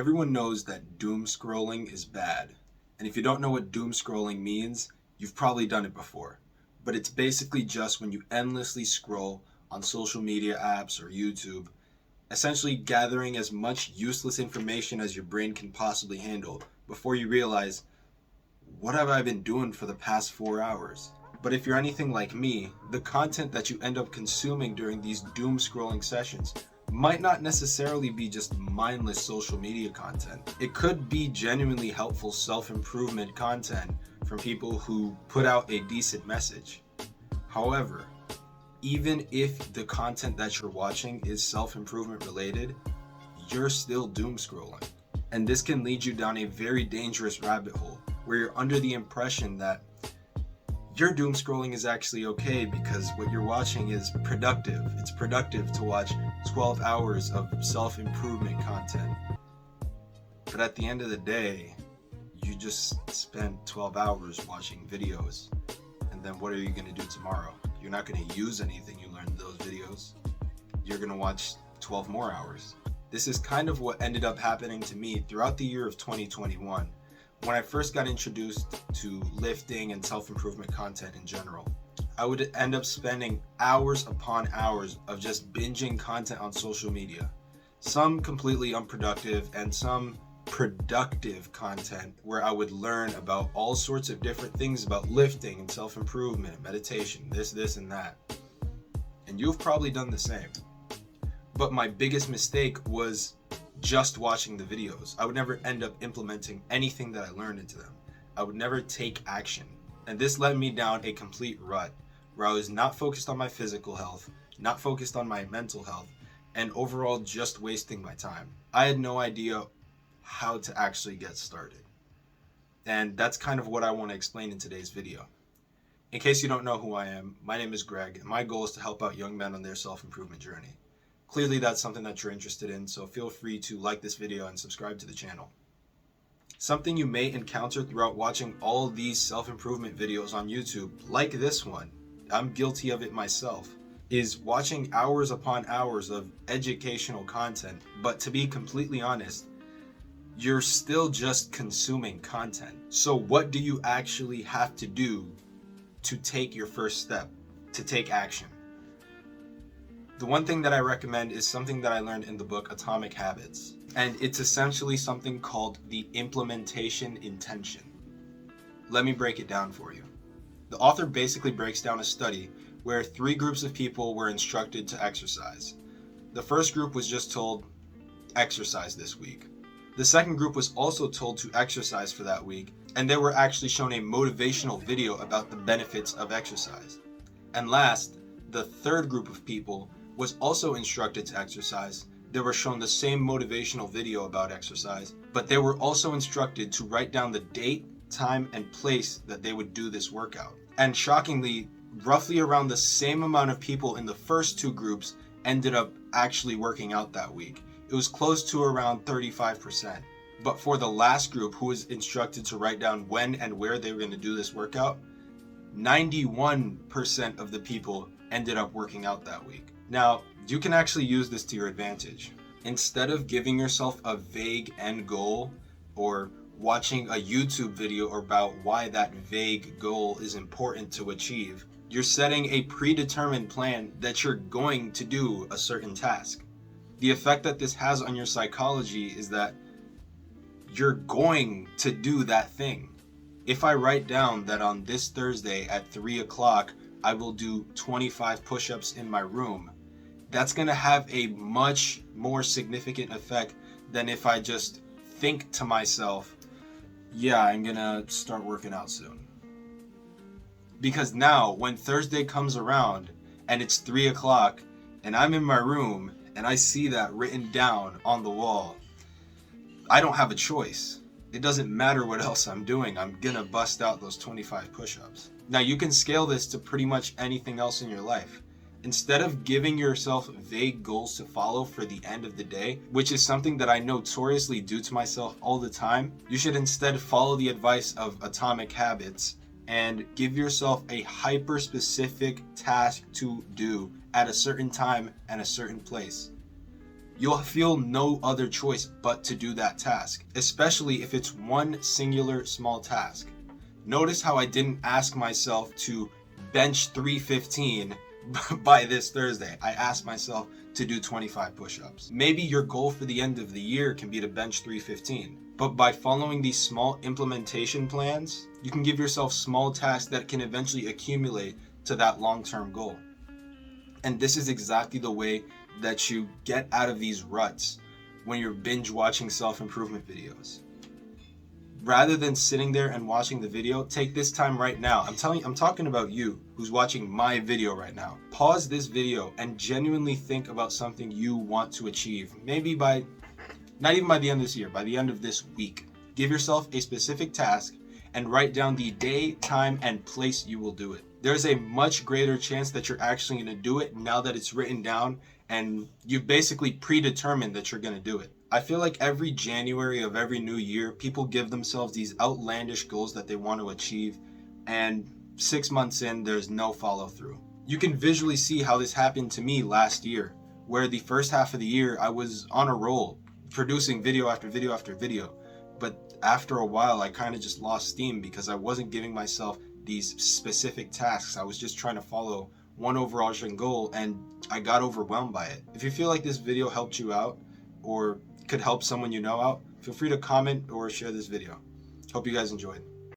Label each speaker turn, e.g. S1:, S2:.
S1: Everyone knows that doom scrolling is bad. And if you don't know what doom scrolling means, you've probably done it before. But it's basically just when you endlessly scroll on social media apps or YouTube, essentially gathering as much useless information as your brain can possibly handle before you realize, what have I been doing for the past 4 hours? But if you're anything like me, the content that you end up consuming during these doom scrolling sessions might not necessarily be just mindless social media content. It could be genuinely helpful self-improvement content from people who put out a decent message. However, even if the content that you're watching is self-improvement related, you're still doom scrolling. And this can lead you down a very dangerous rabbit hole where you're under the impression that your doom scrolling is actually okay because what you're watching is productive. It's productive to watch 12 hours of self-improvement content. But at the end of the day, you just spent 12 hours watching videos. And then what are you going to do tomorrow? You're not going to use anything you learned in those videos. You're going to watch 12 more hours. This is kind of what ended up happening to me throughout the year of 2021. When I first got introduced to lifting and self-improvement content in general, I would end up spending hours upon hours of just binging content on social media. Some completely unproductive and some productive content where I would learn about all sorts of different things about lifting and self-improvement, meditation, this and that. And you've probably done the same. But my biggest mistake was just watching the videos. I would never end up implementing anything that I learned into them. I would never take action. And this led me down a complete rut where I was not focused on my physical health, not focused on my mental health, and overall just wasting my time. I had no idea how to actually get started. And that's kind of what I want to explain in today's video. In case you don't know who I am, my name is Greg, and my goal is to help out young men on their self-improvement journey. Clearly that's something that you're interested in, so feel free to like this video and subscribe to the channel. Something you may encounter throughout watching all these self-improvement videos on YouTube, like this one, I'm guilty of it myself, is watching hours upon hours of educational content. But to be completely honest, you're still just consuming content. So what do you actually have to do to take your first step, to take action? The one thing that I recommend is something that I learned in the book Atomic Habits, and it's essentially something called the implementation intention. Let me break it down for you. The author basically breaks down a study where 3 groups of people were instructed to exercise. The first group was just told, exercise this week. The second group was also told to exercise for that week, and they were actually shown a motivational video about the benefits of exercise. And last, the third group of people was also instructed to exercise. They were shown the same motivational video about exercise, but they were also instructed to write down the date, time, and place that they would do this workout. And shockingly, roughly around the same amount of people in the first 2 groups ended up actually working out that week. It was close to around 35%. But for the last group, who was instructed to write down when and where they were going to do this workout, 91% of the people ended up working out that week. Now, you can actually use this to your advantage. Instead of giving yourself a vague end goal or watching a YouTube video about why that vague goal is important to achieve, you're setting a predetermined plan that you're going to do a certain task. The effect that this has on your psychology is that you're going to do that thing. If I write down that on this Thursday at 3 o'clock, I will do 25 push-ups in my room, that's going to have a much more significant effect than if I just think to myself, yeah, I'm going to start working out soon. Because now, when Thursday comes around and it's 3 o'clock and I'm in my room and I see that written down on the wall, I don't have a choice. It doesn't matter what else I'm doing. I'm going to bust out those 25 push-ups. Now, you can scale this to pretty much anything else in your life. Instead of giving yourself vague goals to follow for the end of the day, which is something that I notoriously do to myself all the time, you should instead follow the advice of Atomic Habits and give yourself a hyper-specific task to do at a certain time and a certain place. you'll feel no other choice but to do that task, especially if it's one singular small task. Notice how I didn't ask myself to bench 315 by this Thursday. I asked myself to do 25 push-ups. Maybe your goal for the end of the year can be to bench 315. But by following these small implementation plans, you can give yourself small tasks that can eventually accumulate to that long-term goal. And this is exactly the way that you get out of these ruts when you're binge watching self-improvement videos. Rather than sitting there and watching the video, take this time right now. I'm talking about you who's watching my video right now. Pause this video and genuinely think about something you want to achieve. Maybe not even by the end of this year, by the end of this week. Give yourself a specific task and write down the day, time, and place you will do it. There's a much greater chance that you're actually going to do it now that it's written down and you've basically predetermined that you're going to do it. I feel like every January of every new year, people give themselves these outlandish goals that they want to achieve, and 6 months in, there's no follow through. You can visually see how this happened to me last year, where the first half of the year, I was on a roll, producing video after video after video. But after a while, I kind of just lost steam because I wasn't giving myself these specific tasks. I was just trying to follow one overarching goal, and I got overwhelmed by it. If you feel like this video helped you out, or could help someone you know out, feel free to comment or share this video. Hope you guys enjoyed.